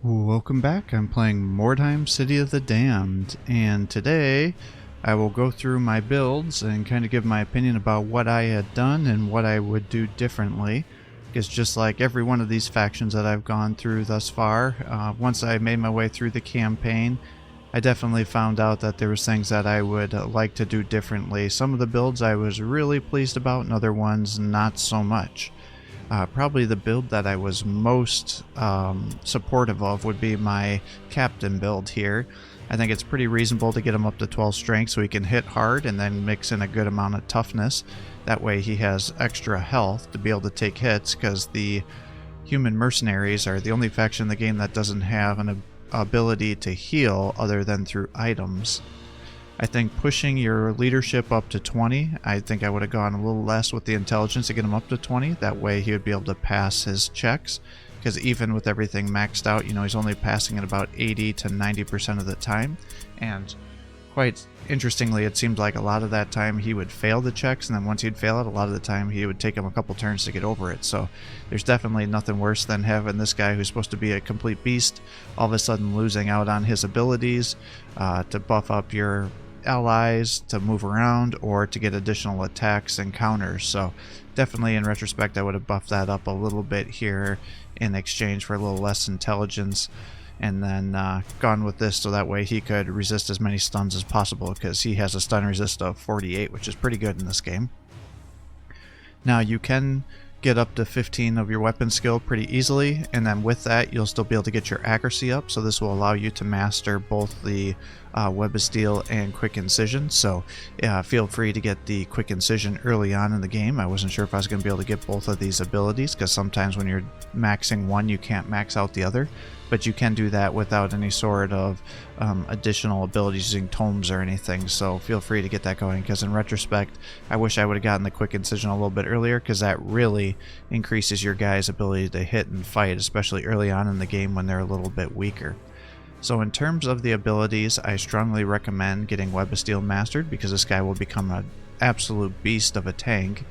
Welcome back. I'm playing Mordheim, City of the Damned, and today I will go through my builds and kind of give my opinion about what I had done and what I would do differently. Because just like every one of these factions that I've gone through thus far, once I made my way through the campaign, I definitely found out that there was things that I would like to do differently. Some of the builds I was really pleased about, and other ones not so much. Probably the build that I was most supportive of would be my captain build here. I think it's pretty reasonable to get him up to 12 strength so he can hit hard and then mix in a good amount of toughness. That way he has extra health to be able to take hits, because the human mercenaries are the only faction in the game that doesn't have an ability to heal other than through items. I think pushing your leadership up to 20, I think I would have gone a little less with the intelligence to get him up to 20. That way he would be able to pass his checks, because even with everything maxed out, he's only passing it about 80 to 90% of the time. And quite interestingly, it seemed like a lot of that time he would fail the checks, and then once he'd fail it, a lot of the time he would take him a couple turns to get over it. So there's definitely nothing worse than having this guy who's supposed to be a complete beast all of a sudden losing out on his abilities to buff up your allies, to move around, or to get additional attacks and counters. So definitely in retrospect I would have buffed that up a little bit here in exchange for a little less intelligence, and then gone with this so that way he could resist as many stuns as possible, because he has a stun resist of 48, which is pretty good in this game. Now you can get up to 15 of your weapon skill pretty easily, and then with that you'll still be able to get your accuracy up, so this will allow you to master both the web of steel and quick incision. So feel free to get the quick incision early on in the game. I wasn't sure if I was going to be able to get both of these abilities, because sometimes when you're maxing one you can't max out the other, but you can do that without any sort of additional abilities using tomes or anything. So feel free to get that going, because in retrospect I wish I would have gotten the quick incision a little bit earlier, because that really increases your guys' ability to hit and fight, especially early on in the game when they're a little bit weaker. So in terms of the abilities, I strongly recommend getting Web of Steel mastered, because this guy will become an absolute beast of a tank.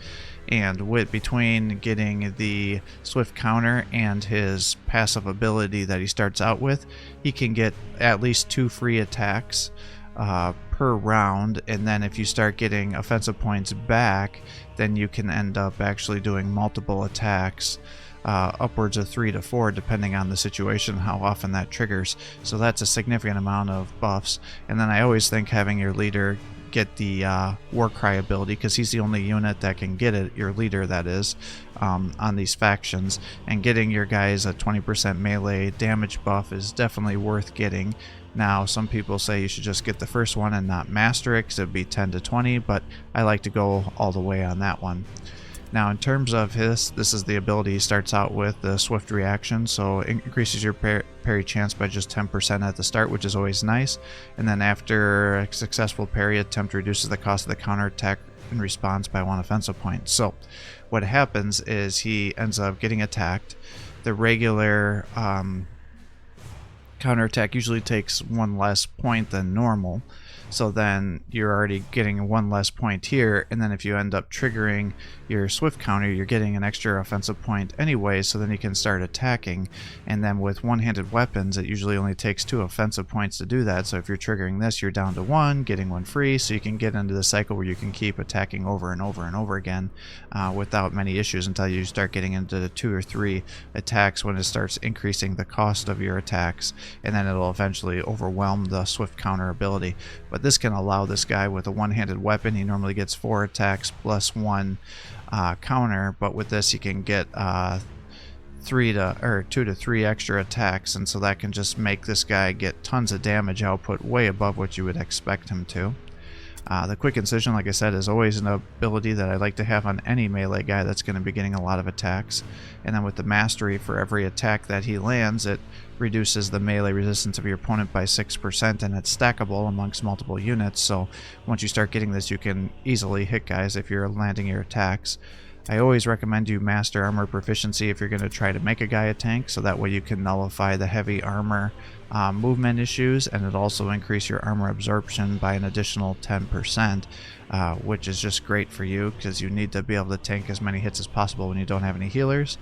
And between getting the swift counter and his passive ability that he starts out with, he can get at least 2 free attacks per round, and then if you start getting offensive points back, then you can end up actually doing multiple attacks, upwards of 3 to 4 depending on the situation, how often that triggers. So that's a significant amount of buffs. And then I always think having your leader get the war cry ability, because he's the only unit that can get it, your leader that is, on these factions, and getting your guys a 20% melee damage buff is definitely worth getting. Now some people say you should just get the first one and not master it, because it would be 10 to 20, but I like to go all the way on that one. Now in terms of this is the ability he starts out with, the swift reaction, so it increases your parry chance by just 10% at the start, which is always nice, and then after a successful parry attempt reduces the cost of the counter attack in response by 1 offensive point. So what happens is he ends up getting attacked. The regular counterattack usually takes 1 less point than normal, so then you're already getting 1 less point here, and then if you end up triggering your swift counter, you're getting an extra offensive point anyway, so then you can start attacking. And then with one-handed weapons it usually only takes 2 offensive points to do that, so if you're triggering this you're down to 1, getting 1 free, so you can get into the cycle where you can keep attacking over and over and over again without many issues, until you start getting into the 2 or 3 attacks when it starts increasing the cost of your attacks, and then it'll eventually overwhelm the swift counter ability. But this can allow this guy with a one-handed weapon, he normally gets 4 attacks plus 1 counter, but with this you can get 2 to 3 extra attacks, and so that can just make this guy get tons of damage output, way above what you would expect him to. The quick incision, like I said, is always an ability that I like to have on any melee guy that's going to be getting a lot of attacks. And then with the mastery, for every attack that he lands, it reduces the melee resistance of your opponent by 6%, and it's stackable amongst multiple units. So once you start getting this, you can easily hit guys if you're landing your attacks. I always recommend you master armor proficiency if you're going to try to make a guy a tank, so that way you can nullify the heavy armor movement issues, and it also increase your armor absorption by an additional 10%, which is just great for you, because you need to be able to tank as many hits as possible when you don't have any healers.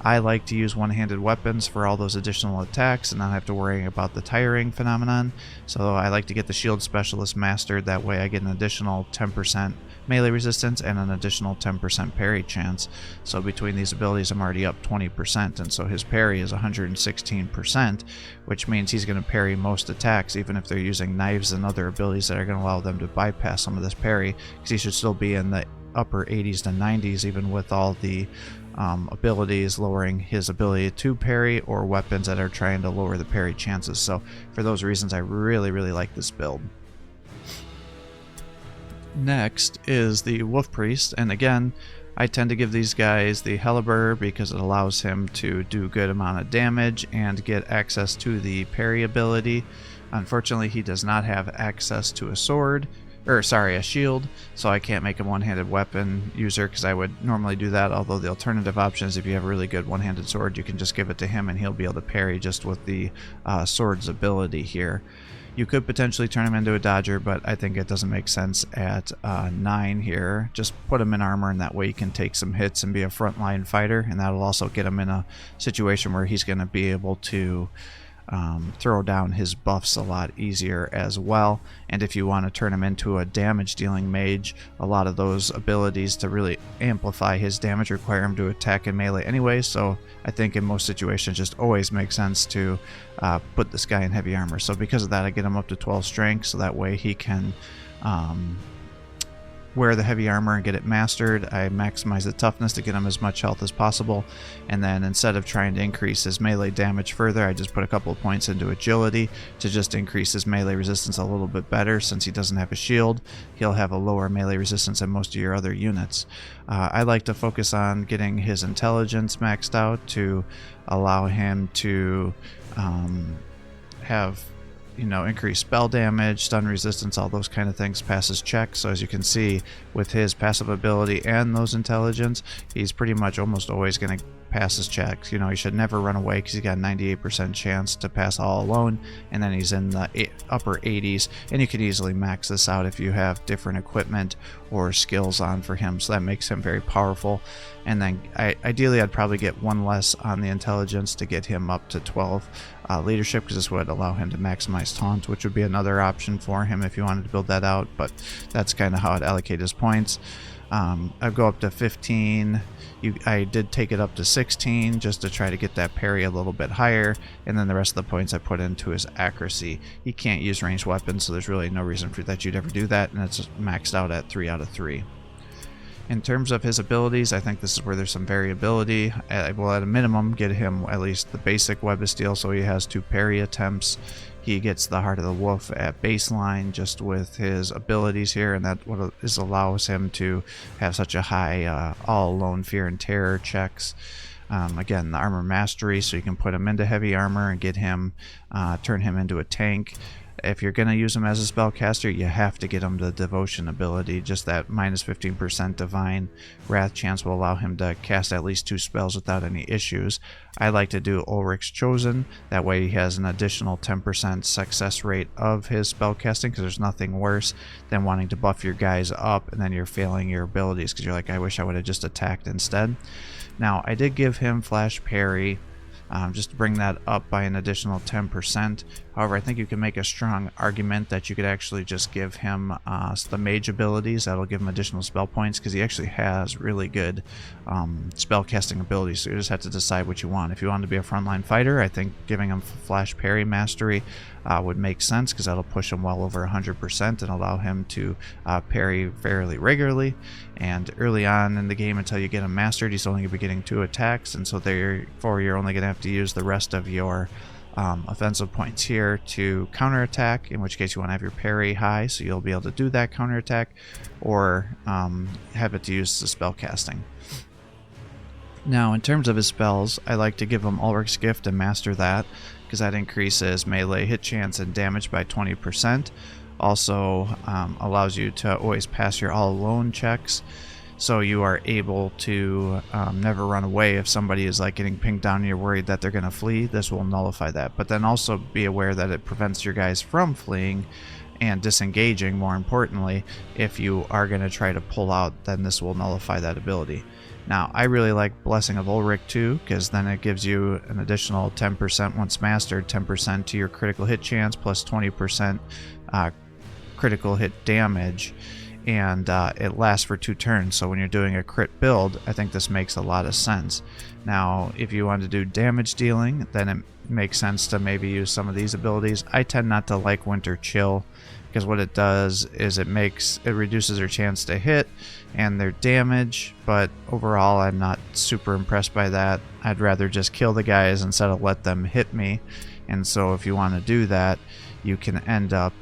I like to use one-handed weapons for all those additional attacks and not have to worry about the tiring phenomenon. So I like to get the shield specialist mastered. That way I get an additional 10% melee resistance and an additional 10% parry chance. So between these abilities I'm already up 20%, and so his parry is 116%, which means he's going to parry most attacks even if they're using knives and other abilities that are going to allow them to bypass some of this parry, because he should still be in the upper 80s to 90s even with all the abilities lowering his ability to parry or weapons that are trying to lower the parry chances. So for those reasons I really like this build. Next is the Wolf Priest, and again I tend to give these guys the Helleber because it allows him to do a good amount of damage and get access to the parry ability. Unfortunately he does not have access to a sword, a shield, so I can't make him one-handed weapon user because I would normally do that, although the alternative option is if you have a really good one-handed sword you can just give it to him and he'll be able to parry just with the sword's ability here. You could potentially turn him into a dodger, but I think it doesn't make sense at 9 here. Just put him in armor and that way he can take some hits and be a frontline fighter, and that'll also get him in a situation where he's going to be able to throw down his buffs a lot easier as well. And if you want to turn him into a damage dealing mage, a lot of those abilities to really amplify his damage require him to attack in melee anyway, so I think in most situations just always makes sense to put this guy in heavy armor. So because of that I get him up to 12 strength, so that way he can wear the heavy armor and get it mastered. I maximize the toughness to get him as much health as possible, and then instead of trying to increase his melee damage further, I just put a couple of points into agility to just increase his melee resistance a little bit better. Since he doesn't have a shield, he'll have a lower melee resistance than most of your other units. I like to focus on getting his intelligence maxed out to allow him to have increased spell damage, stun resistance, all those kind of things, passes checks. So as you can see with his passive ability and those intelligence, he's pretty much almost always going to pass his checks. He should never run away because he's got a 98% chance to pass all alone, and then he's in the upper 80s, and you can easily max this out if you have different equipment or skills on for him, so that makes him very powerful. And then ideally I'd probably get one less on the intelligence to get him up to 12 leadership, because this would allow him to maximize taunt, which would be another option for him if you wanted to build that out, but that's kind of how I'd allocate his points. I'd go up to 15. I did take it up to 16 just to try to get that parry a little bit higher, and then the rest of the points I put into his accuracy. He can't use ranged weapons, so there's really no reason for that you'd ever do that, and it's maxed out at 3 out of 3. In terms of his abilities, I think this is where there's some variability. I will at a minimum get him at least the basic Web of Steel, so he has 2 parry attempts. He gets the Heart of the Wolf at baseline just with his abilities here, and that what allows him to have such a high all alone fear and terror checks. Again, the armor mastery, so you can put him into heavy armor and get him, turn him into a tank. If you're going to use him as a spellcaster, you have to get him the devotion ability. Just that minus 15% divine wrath chance will allow him to cast at least 2 spells without any issues. I like to do Ulric's Chosen. That way he has an additional 10% success rate of his spellcasting, because there's nothing worse than wanting to buff your guys up and then you're failing your abilities because you're like, I wish I would have just attacked instead. Now, I did give him Flash Parry, just to bring that up by an additional 10%. However, I think you can make a strong argument that you could actually just give him the mage abilities. That'll give him additional spell points, because he actually has really good spell casting abilities, so you just have to decide what you want. If you want to be a frontline fighter, I think giving him Flash Parry Mastery would make sense, because that'll push him well over 100% and allow him to parry fairly regularly. And early on in the game, until you get him mastered, he's only going to be getting 2 attacks, and so therefore you're only going to have to use the rest of your offensive points here to counterattack, in which case you want to have your parry high so you'll be able to do that counterattack, or have it to use the spell casting. Now, in terms of his spells, I like to give him Ulric's Gift and master that, because that increases melee hit chance and damage by 20%. Also allows you to always pass your all alone checks, so you are able to never run away. If somebody is like getting pinged down and you're worried that they're going to flee, this will nullify that. But then also be aware that it prevents your guys from fleeing and disengaging, more importantly. If you are going to try to pull out, then this will nullify that ability. Now, I really like Blessing of Ulric too, because then it gives you an additional 10% once mastered, 10% to your critical hit chance, plus 20% critical hit damage, and it lasts for 2 turns. So when you're doing a crit build, I think this makes a lot of sense. Now, if you want to do damage dealing, then it makes sense to maybe use some of these abilities. I tend not to like Winter Chill, because what it does is it reduces their chance to hit and their damage, but overall I'm not super impressed by that. I'd rather just kill the guys instead of let them hit me. And so if you want to do that, you can end up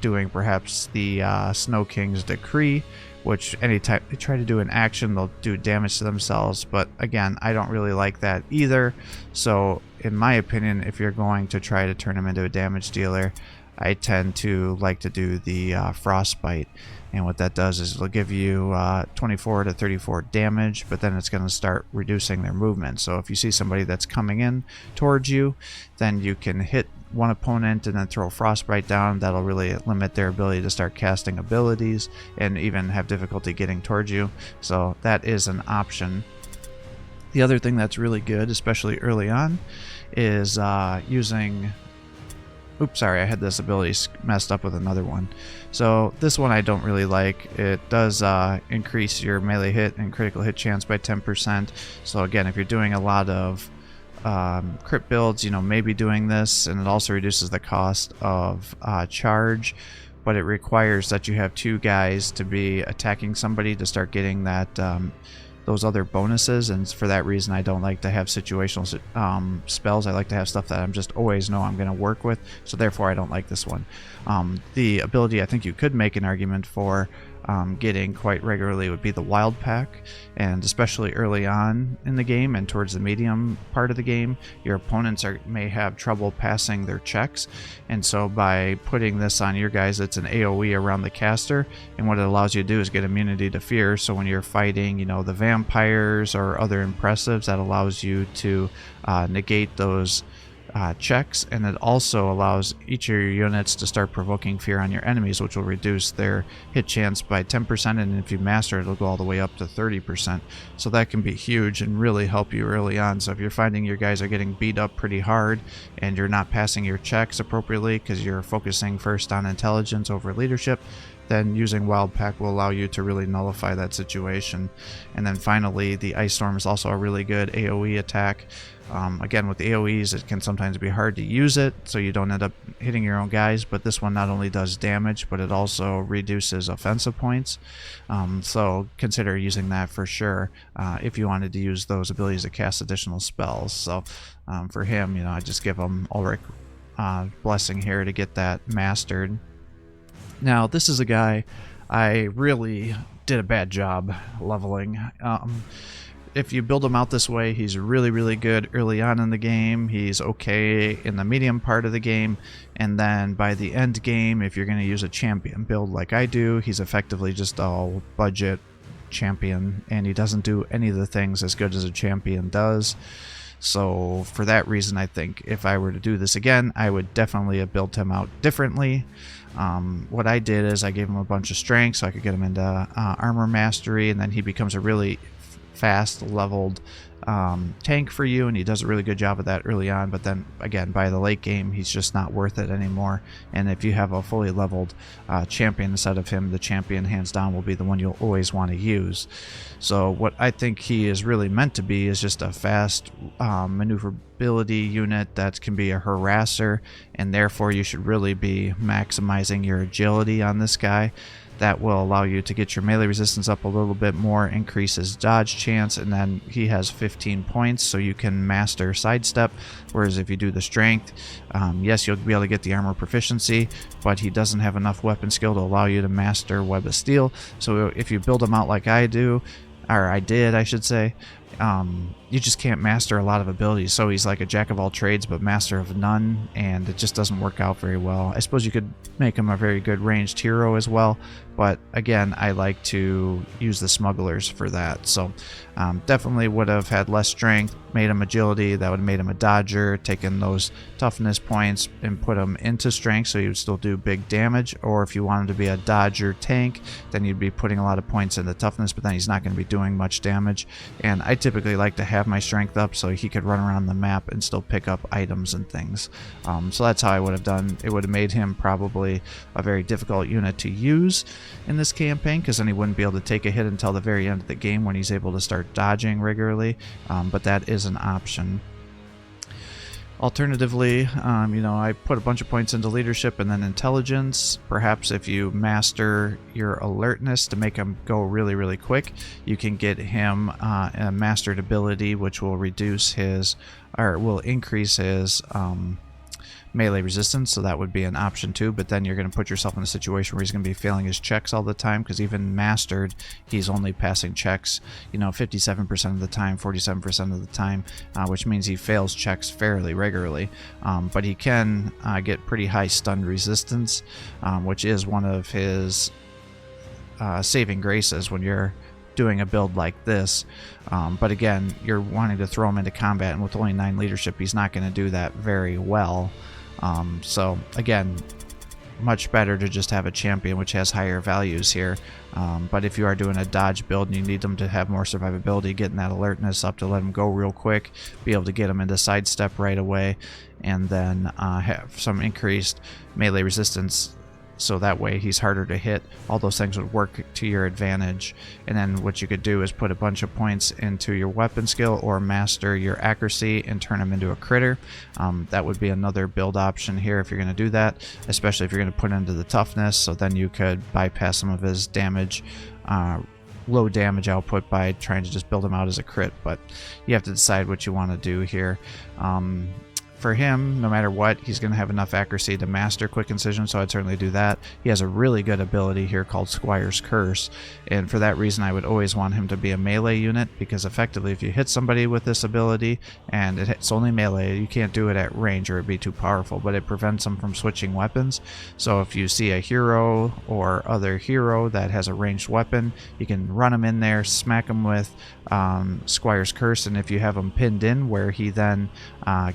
doing perhaps the Snow King's Decree, which anytime they try to do an action, they'll do damage to themselves. But again, I don't really like that either. So in my opinion, if you're going to try to turn him into a damage dealer, I tend to like to do the Frostbite. And what that does is it'll give you 24 to 34 damage, but then it's going to start reducing their movement. So if you see somebody that's coming in towards you, then you can hit one opponent and then throw Frostbite down. That'll really limit their ability to start casting abilities and even have difficulty getting towards you. So that is an option. The other thing that's really good, especially early on, is using... Oops, sorry, I had this ability messed up with another one. So this one I don't really like. It does increase your melee hit and critical hit chance by 10%. So again, if you're doing a lot of crit builds, maybe doing this, and it also reduces the cost of charge, but it requires that you have 2 guys to be attacking somebody to start getting that those other bonuses, and for that reason I don't like to have situational spells. I like to have stuff that I'm just always know I'm going to work with, so therefore I don't like this one. The ability I think you could make an argument for getting quite regularly would be the Wild Pack, and especially early on in the game and towards the medium part of the game, your opponents may have trouble passing their checks, and so by putting this on your guys, it's an AoE around the caster, and what it allows you to do is get immunity to fear. So when you're fighting the vampires or other impressives, that allows you to negate those checks, and it also allows each of your units to start provoking fear on your enemies, which will reduce their hit chance by 10%, and if you master it, it'll go all the way up to 30%. So that can be huge and really help you early on. So if you're finding your guys are getting beat up pretty hard and you're not passing your checks appropriately because you're focusing first on intelligence over leadership, then using Wild Pack will allow you to really nullify that situation. And then finally, the Ice Storm is also a really good AoE attack. Again, with the AoEs, it can sometimes be hard to use it, so you don't end up hitting your own guys, but this one not only does damage, but it also reduces offensive points. So consider using that for sure if you wanted to use those abilities to cast additional spells. So for him, I just give him Ulric Blessing here to get that mastered. Now, this is a guy I really did a bad job leveling. If you build him out this way, he's really, really good early on in the game. He's okay in the medium part of the game. And then by the end game, if you're going to use a champion build like I do, he's effectively just all budget champion. And he doesn't do any of the things as good as a champion does. So for that reason, I think if I were to do this again, I would definitely have built him out differently. What I did is I gave him a bunch of strength so I could get him into armor mastery, and then he becomes a really fast leveled tank for you, and he does a really good job of that early on, but then again by the late game he's just not worth it anymore. And if you have a fully leveled champion instead of him, the champion hands down will be the one you'll always want to use. So what I think he is really meant to be is just a fast maneuverability unit that can be a harasser, and therefore you should really be maximizing your agility on this guy. That will allow you to get your melee resistance up a little bit more, increase his dodge chance, and then he has 15 points, so you can master sidestep. Whereas if you do the strength, yes, you'll be able to get the armor proficiency, but he doesn't have enough weapon skill to allow you to master web of steel. So if you build him out like I do, or I did, I should say, you just can't master a lot of abilities. So he's like a jack of all trades but master of none, and it just doesn't work out very well. I suppose you could make him a very good ranged hero as well, but again, I like to use the smugglers for that. So definitely would have had less strength, made him agility, that would have made him a dodger, taken those toughness points and put him into strength so he would still do big damage. Or if you want him to be a dodger tank, then you'd be putting a lot of points into toughness, but then he's not going to be doing much damage. And I typically like to have my strength up so he could run around the map and still pick up items and things. So that's how I would have done. It would have made him probably a very difficult unit to use in this campaign, because then he wouldn't be able to take a hit until the very end of the game when he's able to start dodging regularly, but that is an option. Alternatively, I put a bunch of points into leadership and then intelligence. Perhaps if you master your alertness to make him go really, really quick, you can get him a mastered ability which will reduce his, or will increase his melee resistance, so that would be an option too. But then you're going to put yourself in a situation where he's going to be failing his checks all the time, because even mastered, he's only passing checks 57% of the time, 47% of the time, which means he fails checks fairly regularly. But he can get pretty high stun resistance, which is one of his saving graces when you're doing a build like this. But again, you're wanting to throw him into combat, and with only 9 leadership, he's not going to do that very well. So again, much better to just have a champion which has higher values here. But if you are doing a dodge build and you need them to have more survivability, getting that alertness up to let them go real quick, be able to get them into sidestep right away, and then have some increased melee resistance, so that way he's harder to hit. All those things would work to your advantage. And then what you could do is put a bunch of points into your weapon skill or master your accuracy and turn him into a critter. That would be another build option here if you're going to do that, especially if you're going to put into the toughness, so then you could bypass some of his damage, low damage output, by trying to just build him out as a crit. But you have to decide what you want to do here. For him, no matter what, he's going to have enough accuracy to master quick incision, so I'd certainly do that. He has a really good ability here called Squire's Curse, and for that reason I would always want him to be a melee unit, because effectively if you hit somebody with this ability, and it's only melee, you can't do it at range or it'd be too powerful, but it prevents them from switching weapons. So if you see a hero or other hero that has a ranged weapon, you can run him in there, smack him with Squire's Curse, and if you have him pinned in where he then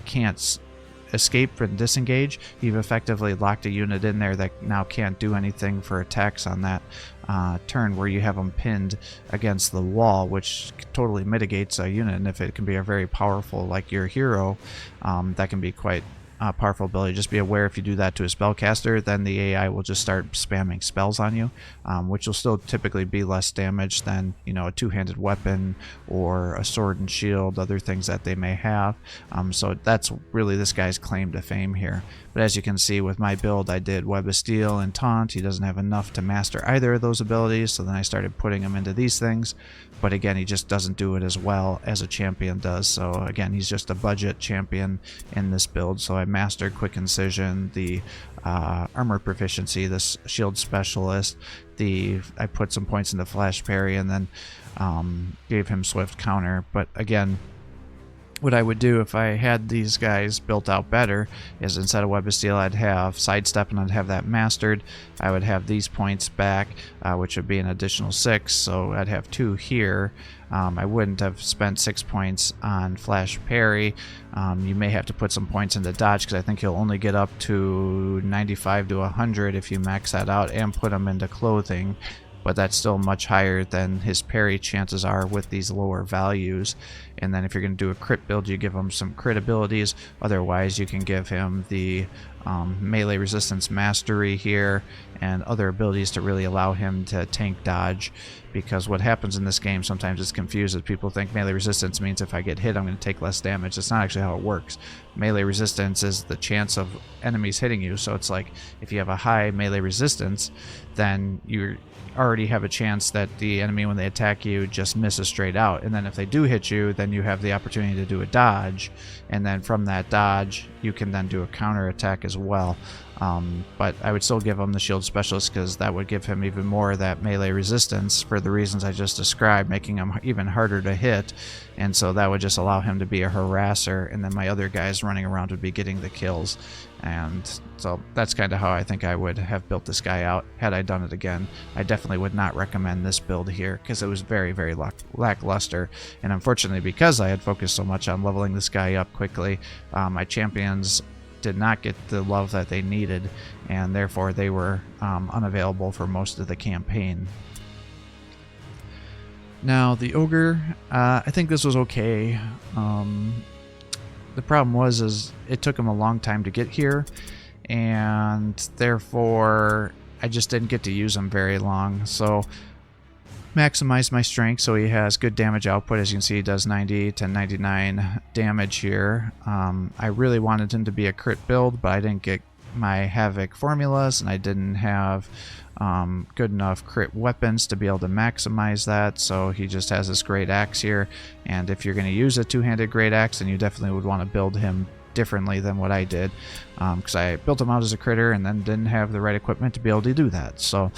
can't escape and disengage, you've effectively locked a unit in there that now can't do anything for attacks on that turn, where you have them pinned against the wall, which totally mitigates a unit. And if it can be a very powerful, like your hero, that can be quite powerful ability. Just be aware, if you do that to a spellcaster, then the AI will just start spamming spells on you, which will still typically be less damage than a two-handed weapon or a sword and shield, other things that they may have. So that's really this guy's claim to fame here. But as you can see with my build, I did Web of Steel and Taunt. He doesn't have enough to master either of those abilities, so then I started putting him into these things. But again, he just doesn't do it as well as a champion does. So again, he's just a budget champion in this build. So I mastered Quick Incision, the armor proficiency, this shield specialist, I put some points into flash parry, and then gave him swift counter. But again, what I would do if I had these guys built out better is, instead of Web of Steel, I'd have sidestep, and I'd have that mastered. I would have these points back, which would be an additional 6, so I'd have 2 here. I wouldn't have spent 6 points on flash parry. You may have to put some points into dodge, because I think he'll only get up to 95 to 100 if you max that out and put him into clothing. But that's still much higher than his parry chances are with these lower values. And then if you're going to do a crit build, you give him some crit abilities. Otherwise, you can give him the melee resistance mastery here and other abilities to really allow him to tank dodge. Because what happens in this game, sometimes it's confused, as people think melee resistance means if I get hit I'm going to take less damage. That's not actually how it works. Melee resistance is the chance of enemies hitting you. So it's like, if you have a high melee resistance, then you already have a chance that the enemy, when they attack you, just misses straight out. And then if they do hit you, then you have the opportunity to do a dodge, and then from that dodge you can then do a counter attack as as well. But I would still give him the shield specialist because that would give him even more of that melee resistance for the reasons I just described, making him even harder to hit. And so that would just allow him to be a harasser, and then my other guys running around would be getting the kills. And so that's kind of how I think I would have built this guy out had I done it again. I definitely would not recommend this build here because it was very, very lackluster. And unfortunately, because I had focused so much on leveling this guy up quickly, my champions did not get the love that they needed, and therefore they were unavailable for most of the campaign. Now the Ogre, I think this was okay. The problem was it took him a long time to get here, and therefore I just didn't get to use him very long. So maximize my strength so he has good damage output. As you can see, he does 90 to 99 damage here. I really wanted him to be a crit build, but I didn't get my Havoc formulas, and I didn't have good enough crit weapons to be able to maximize that. So he just has this great axe here, and if you're going to use a two-handed great axe, then you definitely would want to build him differently than what I did, because I built him out as a critter and then didn't have the right equipment to be able to do that. So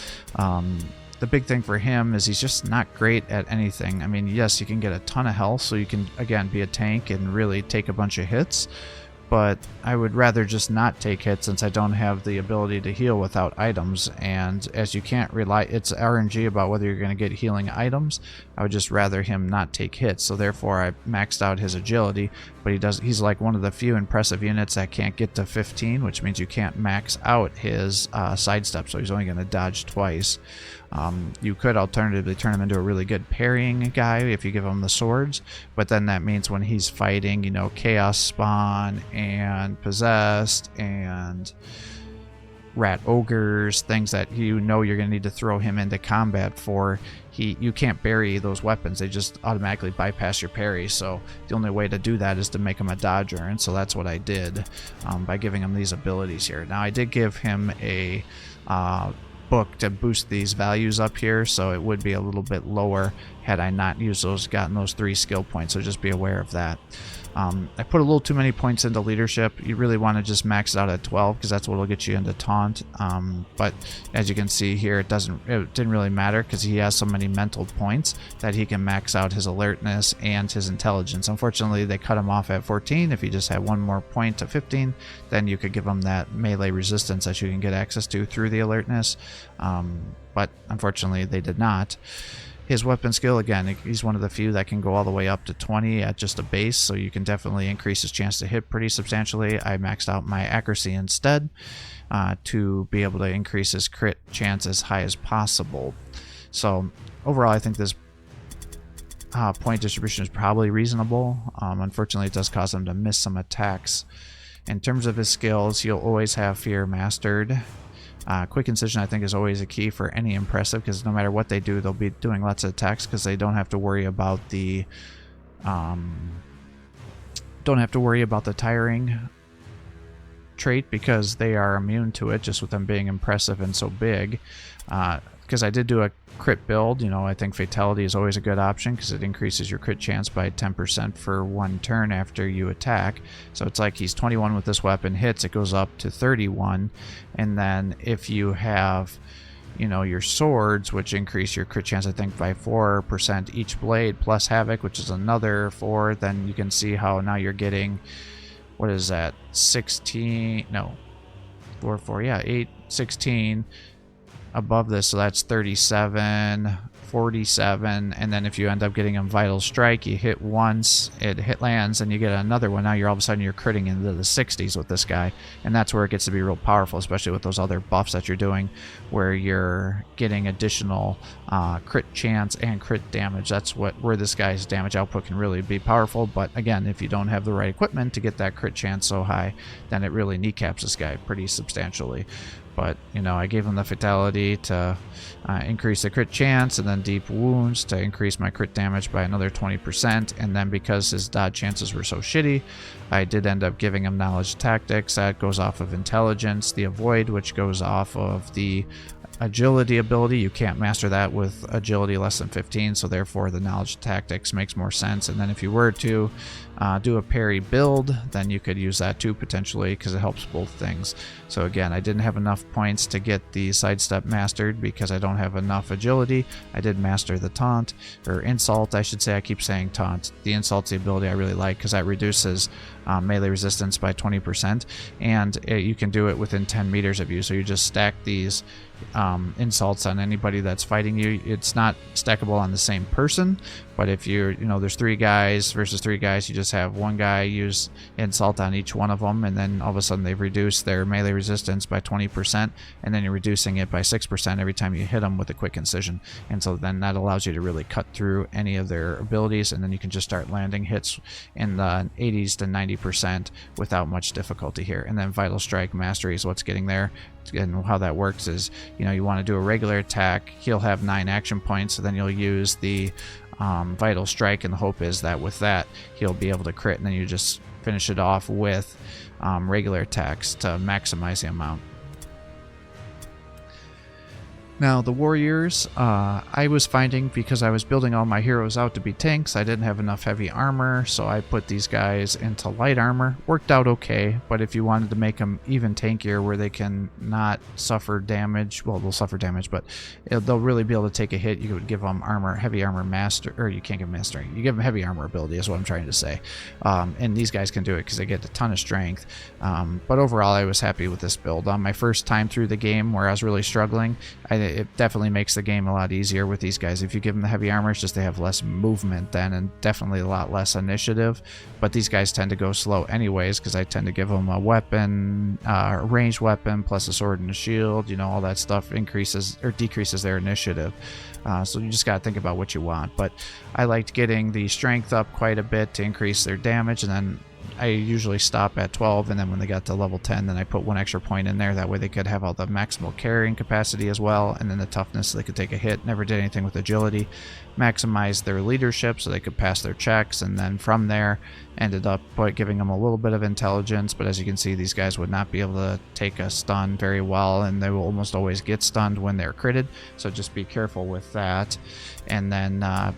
the big thing for him is he's just not great at anything. I mean, yes, you can get a ton of health, so you can, again, be a tank and really take a bunch of hits, but I would rather just not take hits since I don't have the ability to heal without items. And as you can't rely, it's RNG about whether you're going to get healing items, I would just rather him not take hits. So therefore I maxed out his agility, but he's like one of the few impressive units that can't get to 15, which means you can't max out his sidestep, so he's only going to dodge twice. You could alternatively turn him into a really good parrying guy if you give him the swords, but then that means when he's fighting, you know, Chaos Spawn and Possessed and Rat Ogres, things that you know you're going to need to throw him into combat for, you can't parry those weapons. They just automatically bypass your parry, so the only way to do that is to make him a dodger, and so that's what I did by giving him these abilities here. Now I did give him a book to boost these values up here, so it would be a little bit lower had I not used those, gotten those 3 skill points, so just be aware of that. I put a little too many points into leadership. You really want to just max it out at 12 because that's what will get you into taunt. But as you can see here, it didn't really matter because he has so many mental points that he can max out his alertness and his intelligence. Unfortunately, they cut him off at 14. If he just had one more point to 15, then you could give him that melee resistance that you can get access to through the alertness. But unfortunately, they did not. His weapon skill, again, he's one of the few that can go all the way up to 20 at just a base, so you can definitely increase his chance to hit pretty substantially. I maxed out my accuracy instead to be able to increase his crit chance as high as possible. So overall, I think this point distribution is probably reasonable. Unfortunately, it does cause him to miss some attacks. In terms of his skills, he'll always have Fear mastered. Quick Incision, I think, is always a key for any impressive, because no matter what they do, they'll be doing lots of attacks because they don't have to worry about the tiring trait, because they are immune to it just with them being impressive and so big. Because I did do a crit build, you know, I think Fatality is always a good option because it increases your crit chance by 10% for 1 turn after you attack. So it's like he's 21 with this weapon, hits, it goes up to 31. And then if you have, you know, your swords, which increase your crit chance, I think, by 4% each blade, plus Havoc, which is another 4, then you can see how now you're getting, what is that, 16, no, 4, yeah, 8, 16, above this, so that's 37, 47, and then if you end up getting a Vital Strike, you hit once, it lands, and you get another one. Now you're all of a sudden you're critting into the 60s with this guy, and that's where it gets to be real powerful, especially with those other buffs that you're doing, where you're getting additional crit chance and crit damage. That's where this guy's damage output can really be powerful. But again, if you don't have the right equipment to get that crit chance so high, then it really kneecaps this guy pretty substantially. But, you know, I gave him the Fatality to increase the crit chance, and then Deep Wounds to increase my crit damage by another 20%. And then because his dodge chances were so shitty, I did end up giving him Knowledge Tactics. That goes off of Intelligence. The Avoid, which goes off of the Agility ability. You can't master that with agility less than 15, so therefore the Knowledge Tactics makes more sense. And then if you were to do a parry build, then you could use that too potentially, because it helps both things. So again, I didn't have enough points to get the sidestep mastered because I don't have enough agility. I did master the taunt, or insult I should say. I keep saying taunt. The insult's the ability I really like because that reduces melee resistance by 20%, and you can do it within 10 meters of you. So you just stack these insults on anybody that's fighting you. It's not stackable on the same person, but if you're, there's 3 guys versus 3 guys, you just have one guy use insult on each one of them, and then all of a sudden they've reduced their melee resistance by 20%, and then you're reducing it by 6% every time you hit them with a quick incision. And so then that allows you to really cut through any of their abilities, and then you can just start landing hits in the 80s to 90% without much difficulty here. And then Vital Strike Mastery is what's getting there. And how that works is, you want to do a regular attack. He'll have 9 action points, so then you'll use the Vital Strike, and the hope is that with that he'll be able to crit, and then you just finish it off with regular attacks to maximize the amount. Now the warriors, I was finding, because I was building all my heroes out to be tanks, I didn't have enough heavy armor, so I put these guys into light armor. Worked out okay, but if you wanted to make them even tankier where they can not suffer damage, well, they'll suffer damage, but they'll really be able to take a hit, you would give them heavy armor master, or you can't give them mastery, you give them heavy armor ability is what I'm trying to say. And these guys can do it because they get a ton of strength. But overall I was happy with this build. On my first time through the game where I was really struggling, it definitely makes the game a lot easier with these guys. If you give them the heavy armor, it's just they have less movement then, and definitely a lot less initiative. But these guys tend to go slow anyways, because I tend to give them a weapon, a ranged weapon, plus a sword and a shield. All that stuff increases or decreases their initiative. So you just got to think about what you want. But I liked getting the strength up quite a bit to increase their damage, and then I usually stop at 12, and then when they got to level 10, then I put 1 extra point in there. That way they could have all the maximal carrying capacity as well, and then the toughness so they could take a hit. Never did anything with agility. Maximized their leadership so they could pass their checks, and then from there ended up giving them a little bit of intelligence. But as you can see, these guys would not be able to take a stun very well, and they will almost always get stunned when they're critted, so just be careful with that. And then I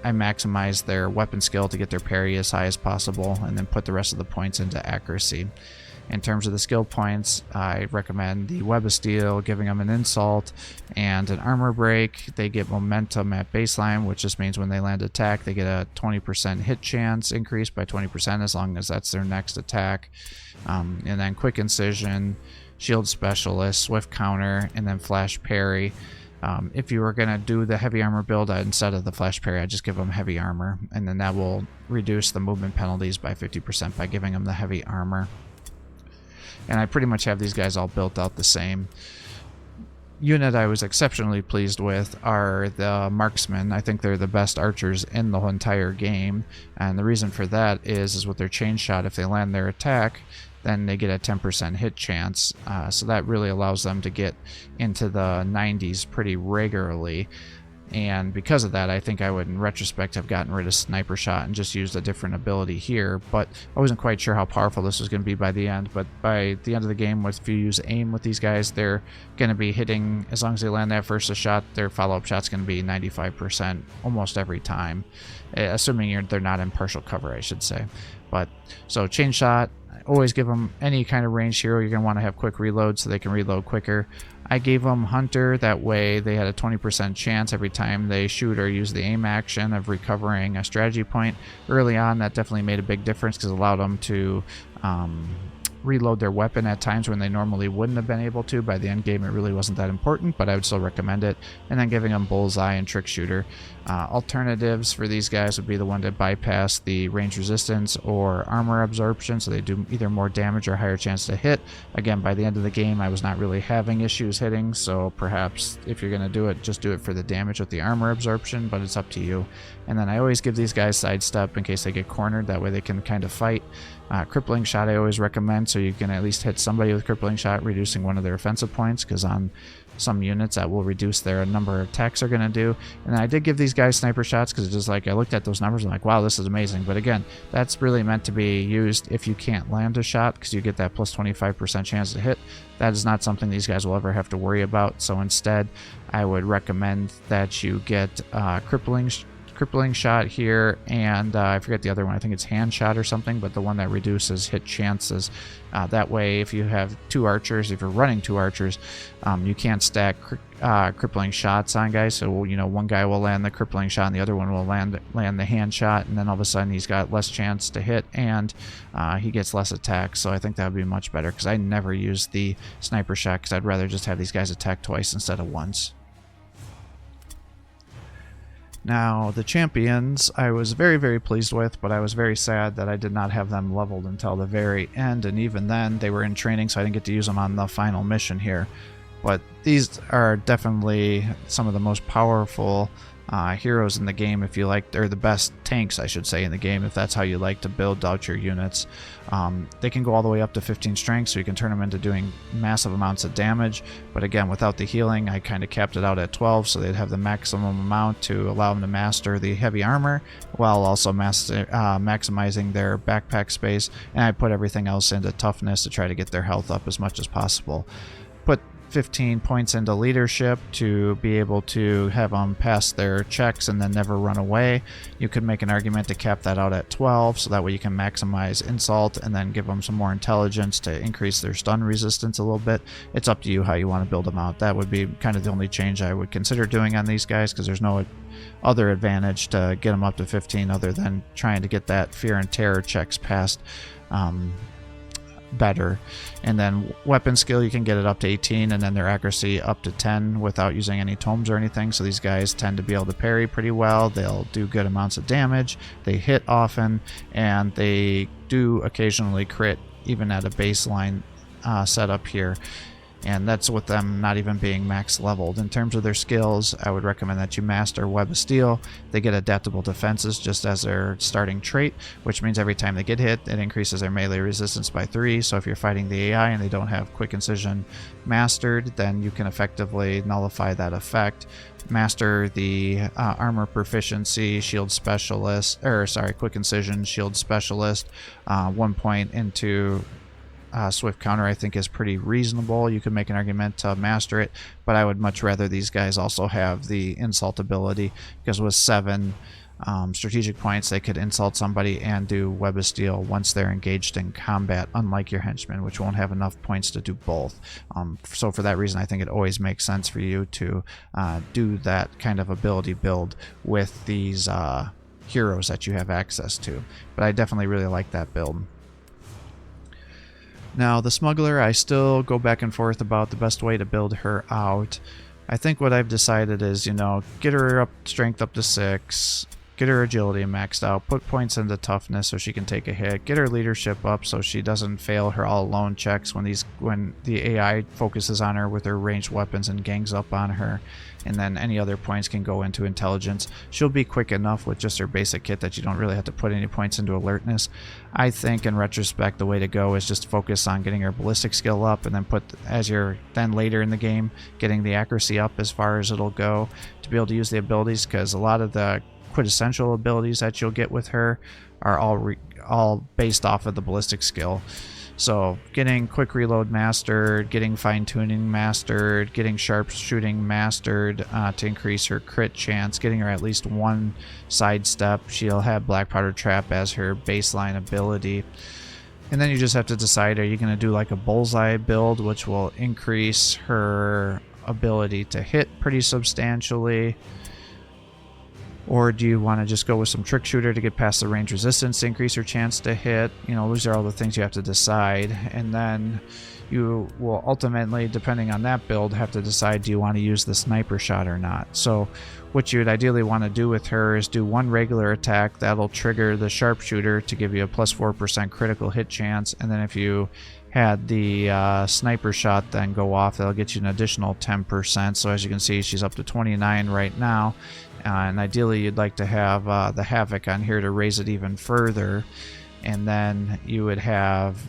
maximized their weapon skill to get their parry as high as possible, and then put the rest of the points into accuracy. In terms of the skill points, I recommend the Web of Steel, giving them an insult and an armor break. They get momentum at baseline, which just means when they land attack, they get a 20% hit chance increase by 20% as long as that's their next attack. And then quick incision, shield specialist, swift counter, and then flash parry. If you were going to do the heavy armor build, instead of the flash parry, I'd just give them heavy armor, and then that will reduce the movement penalties by 50% by giving them the heavy armor. And I pretty much have these guys all built out the same. Unit I was exceptionally pleased with are the Marksmen. I think they're the best archers in the whole entire game, and the reason for that is with their chain shot, if they land their attack, then they get a 10% hit chance, so that really allows them to get into the 90s pretty regularly. And because of that, I think I would, in retrospect, have gotten rid of Sniper Shot and just used a different ability here. But I wasn't quite sure how powerful this was going to be by the end. But by the end of the game, if you use aim with these guys, they're going to be hitting, as long as they land that first shot, their follow-up shot's going to be 95% almost every time. Assuming they're not in partial cover, I should say. But so Chain Shot, always give them any kind of ranged hero. You're going to want to have quick reload so they can reload quicker. I gave them Hunter, that way they had a 20% chance every time they shoot or use the aim action of recovering a strategy point. Early on, that definitely made a big difference because it allowed them to reload their weapon at times when they normally wouldn't have been able to. By the end game, it really wasn't that important, but I would still recommend it. And then giving them Bullseye and Trick Shooter. Alternatives for these guys would be the one to bypass the range resistance or armor absorption, so they do either more damage or higher chance to hit. Again, by the end of the game, I was not really having issues hitting, so perhaps if you're going to do it, just do it for the damage with the armor absorption, but it's up to you. And then I always give these guys sidestep in case they get cornered, that way they can kind of fight. Crippling Shot I always recommend, so you can at least hit somebody with Crippling Shot, reducing one of their offensive points, because on some units that will reduce their number of attacks they're going to do. And I did give these guys Sniper Shots because it's just like I looked at those numbers and like, wow, this is amazing. But again, that's really meant to be used if you can't land a shot, because you get that plus 25% chance to hit. That is not something these guys will ever have to worry about. So instead, I would recommend that you get Crippling crippling shot here, and I forget the other one. I think it's hand shot or something, but the one that reduces hit chances. That way, if you have 2 archers, if you're running 2 archers, you can't stack crippling shots on guys. So, you know, one guy will land the crippling shot and the other one will land the hand shot, and then all of a sudden he's got less chance to hit, and he gets less attack. So I think that would be much better, because I never use the sniper shot, because I'd rather just have these guys attack twice instead of once. Now, the champions I was very, very pleased with, but I was very sad that I did not have them leveled until the very end, and even then they were in training, so I didn't get to use them on the final mission here. But these are definitely some of the most powerful heroes in the game, if you like. They're the best tanks, I should say, in the game, if that's how you like to build out your units. They can go all the way up to 15 strength, so you can turn them into doing massive amounts of damage. But again, without the healing, I kind of capped it out at 12, so they'd have the maximum amount to allow them to master the heavy armor, while also maximizing their backpack space. And I put everything else into toughness to try to get their health up as much as possible. Put 15 points into leadership to be able to have them pass their checks and then never run away. You could make an argument to cap that out at 12, so that way you can maximize insult and then give them some more intelligence to increase their stun resistance a little bit. It's up to you how you want to build them out. That would be kind of the only change I would consider doing on these guys, because there's no other advantage to get them up to 15 other than trying to get that fear and terror checks passed better. And then weapon skill, you can get it up to 18, and then their accuracy up to 10 without using any tomes or anything. So these guys tend to be able to parry pretty well. They'll do good amounts of damage, they hit often, and they do occasionally crit even at a baseline setup here. And that's with them not even being max leveled. In terms of their skills, I would recommend that you master Web of Steel. They get adaptable defenses just as their starting trait, which means every time they get hit, it increases their melee resistance by 3. So if you're fighting the AI and they don't have Quick Incision mastered, then you can effectively nullify that effect. Master the armor proficiency, shield specialist, Quick Incision, shield specialist. 1 point into swift counter, I think, is pretty reasonable. You could make an argument to master it, but I would much rather these guys also have the insult ability, because with 7 strategic points they could insult somebody and do Web of Steel once they're engaged in combat, unlike your henchmen, which won't have enough points to do both. So for that reason, I think it always makes sense for you to do that kind of ability build with these heroes that you have access to. But I definitely really like that build. Now, the Smuggler, I still go back and forth about the best way to build her out. I think what I've decided is, you know, get her strength up to 6, get her agility maxed out, put points into toughness so she can take a hit, get her leadership up so she doesn't fail her all alone checks when the AI focuses on her with her ranged weapons and gangs up on her. And then any other points can go into intelligence. She'll be quick enough with just her basic kit that you don't really have to put any points into alertness. I think in retrospect the way to go is just focus on getting her ballistic skill up, and then then later in the game getting the accuracy up as far as it'll go to be able to use the abilities, because a lot of the quintessential abilities that you'll get with her are all based off of the ballistic skill. So getting quick reload mastered, getting fine tuning mastered, getting sharp shooting mastered to increase her crit chance, getting her at least 1 sidestep. She'll have black powder trap as her baseline ability. And then you just have to decide, are you going to do like a bullseye build, which will increase her ability to hit pretty substantially? Or do you want to just go with some trick shooter to get past the range resistance to increase your chance to hit? You know, those are all the things you have to decide. And then you will ultimately, depending on that build, have to decide, do you want to use the sniper shot or not? So what you would ideally want to do with her is do 1 regular attack. That'll trigger the sharpshooter to give you a plus 4% critical hit chance. And then if you had the sniper shot then go off, that'll get you an additional 10%. So as you can see, she's up to 29 right now. And ideally you'd like to have the Havoc on here to raise it even further. And then you would have,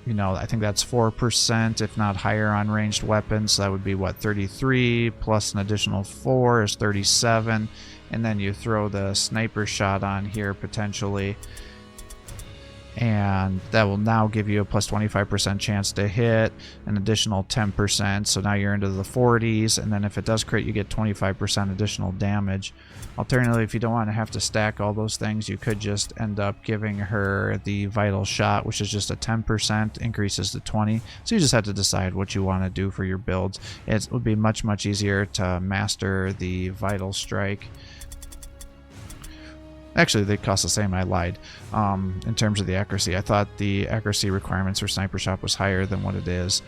you know, I think that's 4%, if not higher, on ranged weapons. So that would be, what, 33 plus an additional 4 is 37. And then you throw the sniper shot on here potentially. and that will now give you a plus 25% chance to hit, an additional 10%, so now you're into the 40s, and then if it does crit you get 25% additional damage. Alternatively, if you don't want to have to stack all those things, you could just end up giving her the vital shot, which is just a 10%, increases to 20, so you just have to decide what you want to do for your builds. It would be much easier to master the vital strike. Actually, they cost the same. I lied. In terms of the accuracy, I thought the accuracy requirements for Sniper Shot was higher than what it is.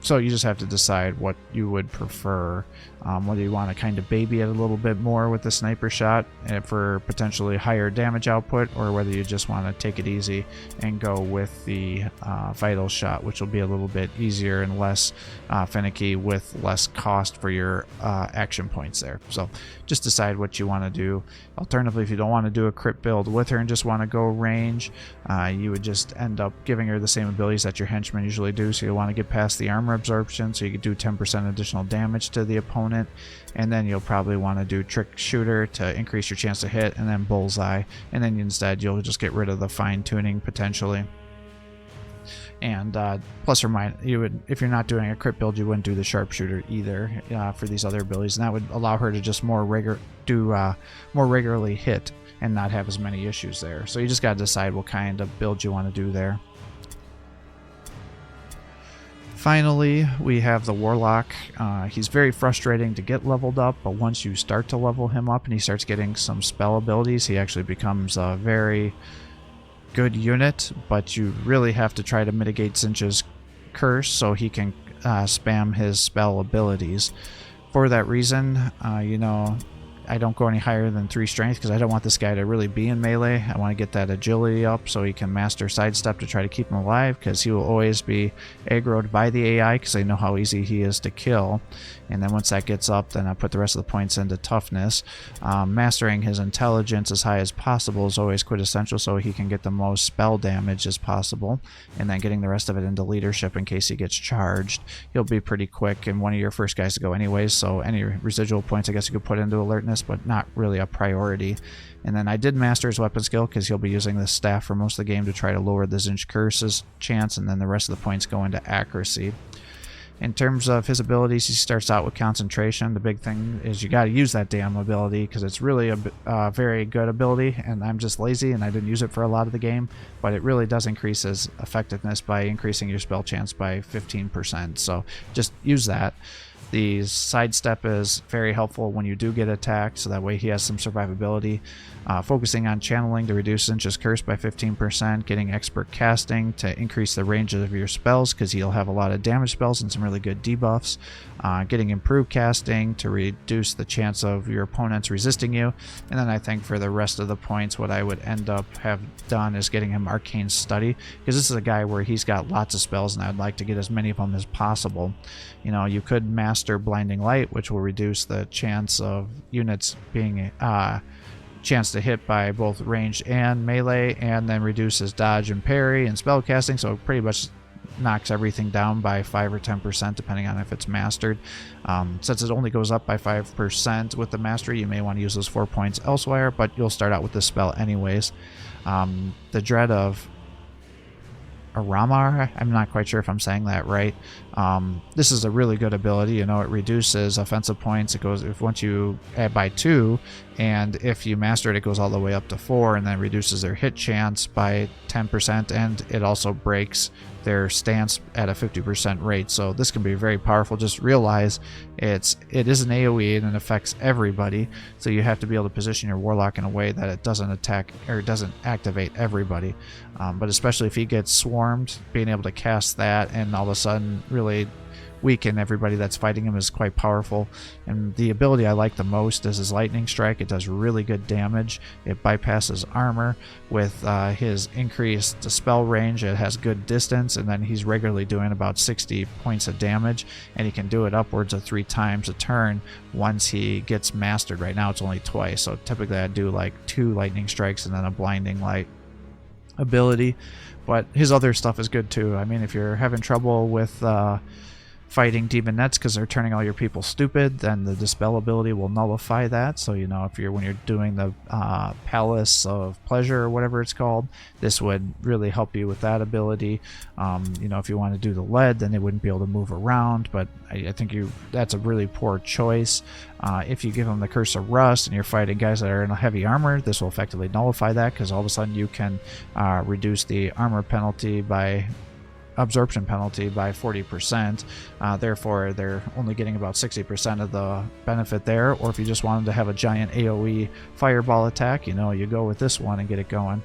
So you just have to decide what you would prefer. Whether you want to kind of baby it a little bit more with the Sniper Shot for potentially higher damage output, or whether you just want to take it easy and go with the Vital Shot, which will be a little bit easier and less finicky with less cost for your action points there. So just decide what you want to do. Alternatively, if you don't want to do a crit build with her and just want to go range, you would just end up giving her the same abilities that your henchmen usually do. So you'll want to get past the armor absorption, so you could do 10% additional damage to the opponent, and then you'll probably want to do trick shooter to increase your chance to hit, and then bullseye, and then instead you'll just get rid of the fine tuning potentially. And plus or minus, you would, if you're not doing a crit build, you wouldn't do the sharpshooter either for these other abilities, and that would allow her to just more regularly hit and not have as many issues there. So you just got to decide what kind of build you want to do there. Finally, we have the Warlock. He's very frustrating to get leveled up, but once you start to level him up and he starts getting some spell abilities, he actually becomes a very good unit, but you really have to try to mitigate Tzeentch's curse so he can spam his spell abilities. For that reason, I don't go any higher than 3 strength because I don't want this guy to really be in melee. I want to get that agility up so he can master sidestep to try to keep him alive, because he will always be aggroed by the AI because they know how easy he is to kill. And then once that gets up, then I put the rest of the points into toughness. Mastering his intelligence as high as possible is always quintessential so he can get the most spell damage as possible, and then getting the rest of it into leadership in case he gets charged. He'll be pretty quick and one of your first guys to go anyways, so any residual points I guess you could put into alertness, but not really a priority. And then I did master his weapon skill because he'll be using the staff for most of the game to try to lower the Tzeentch curse's chance, and then the rest of the points go into accuracy. In terms of his abilities, he starts out with concentration. The big thing is you got to use that damn ability because it's really a very good ability, and I'm just lazy and I didn't use it for a lot of the game, but it really does increase his effectiveness by increasing your spell chance by 15%, so just use that. The sidestep is very helpful when you do get attacked, so that way he has some survivability. Focusing on channeling to reduce Tzeentch's curse by 15%, getting expert casting to increase the range of your spells because he'll have a lot of damage spells and some really good debuffs. Getting improved casting to reduce the chance of your opponents resisting you. And then I think for the rest of the points, what I would end up have done is getting him Arcane Study, because this is a guy where he's got lots of spells and I'd like to get as many of them as possible. You could master Blinding Light, which will reduce the chance of units being chance to hit by both range and melee, and then reduces dodge and parry and spell casting, so it pretty much knocks everything down by 5 or 10% depending on if it's mastered. Since it only goes up by 5% with the mastery, you may want to use those 4 points elsewhere, but you'll start out with this spell anyways. The Dread of Aramar, I'm not quite sure if I'm saying that right. This is a really good ability. It reduces offensive points. It goes once you add by 2, and if you master it, it goes all the way up to 4, and then reduces their hit chance by 10%, and it also breaks their stance at a 50% rate. So this can be very powerful. Just realize it is an AoE and it affects everybody, so you have to be able to position your Warlock in a way that it doesn't attack or doesn't activate everybody. But especially if he gets swarmed, being able to cast that and all of a sudden really weaken everybody that's fighting him is quite powerful. And the ability I like the most is his Lightning Strike. It does really good damage. It bypasses armor with his increased spell range. It has good distance, and then he's regularly doing about 60 points of damage, and he can do it upwards of 3 times a turn once he gets mastered. Right now it's only twice, so typically I do like 2 Lightning Strikes and then a Blinding Light ability. But his other stuff is good too. I mean, if you're having trouble with fighting demonettes because they're turning all your people stupid, then the dispel ability will nullify that. So, you know, if you're when you're doing the Palace of Pleasure or whatever it's called, this would really help you with that ability. You know, if you want to do the lead, then they wouldn't be able to move around, but I think that's a really poor choice. If you give them the Curse of Rust and you're fighting guys that are in a heavy armor, this will effectively nullify that, because all of a sudden you can reduce the armor penalty by absorption penalty by 40%. Therefore, they're only getting about 60% of the benefit there. Or if you just want them to have a giant AoE fireball attack, you know, you go with this one and get it going.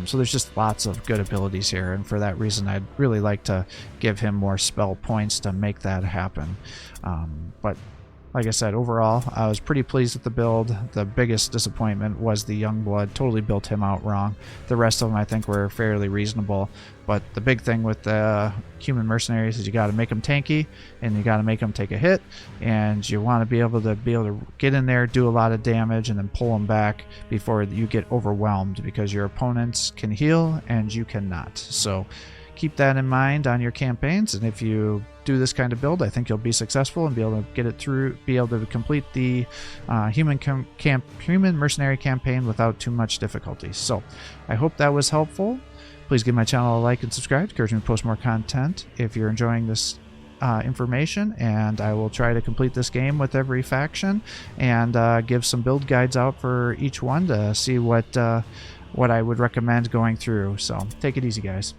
So there's just lots of good abilities here, and for that reason, I'd really like to give him more spell points to make that happen. But like I said, overall, I was pretty pleased with the build. The biggest disappointment was the Youngblood. Totally built him out wrong. The rest of them, I think, were fairly reasonable. But the big thing with the human mercenaries is you got to make them tanky, and you got to make them take a hit, and you want to be able to get in there, do a lot of damage, and then pull them back before you get overwhelmed, because your opponents can heal and you cannot. So keep that in mind on your campaigns, and if you do this kind of build, I think you'll be successful and be able to get it through, be able to complete the human mercenary campaign without too much difficulty. So I hope that was helpful. Please give my channel a like and subscribe. Encourage me to post more content if you're enjoying this information, and I will try to complete this game with every faction and give some build guides out for each one to see what I would recommend going through. So take it easy, guys.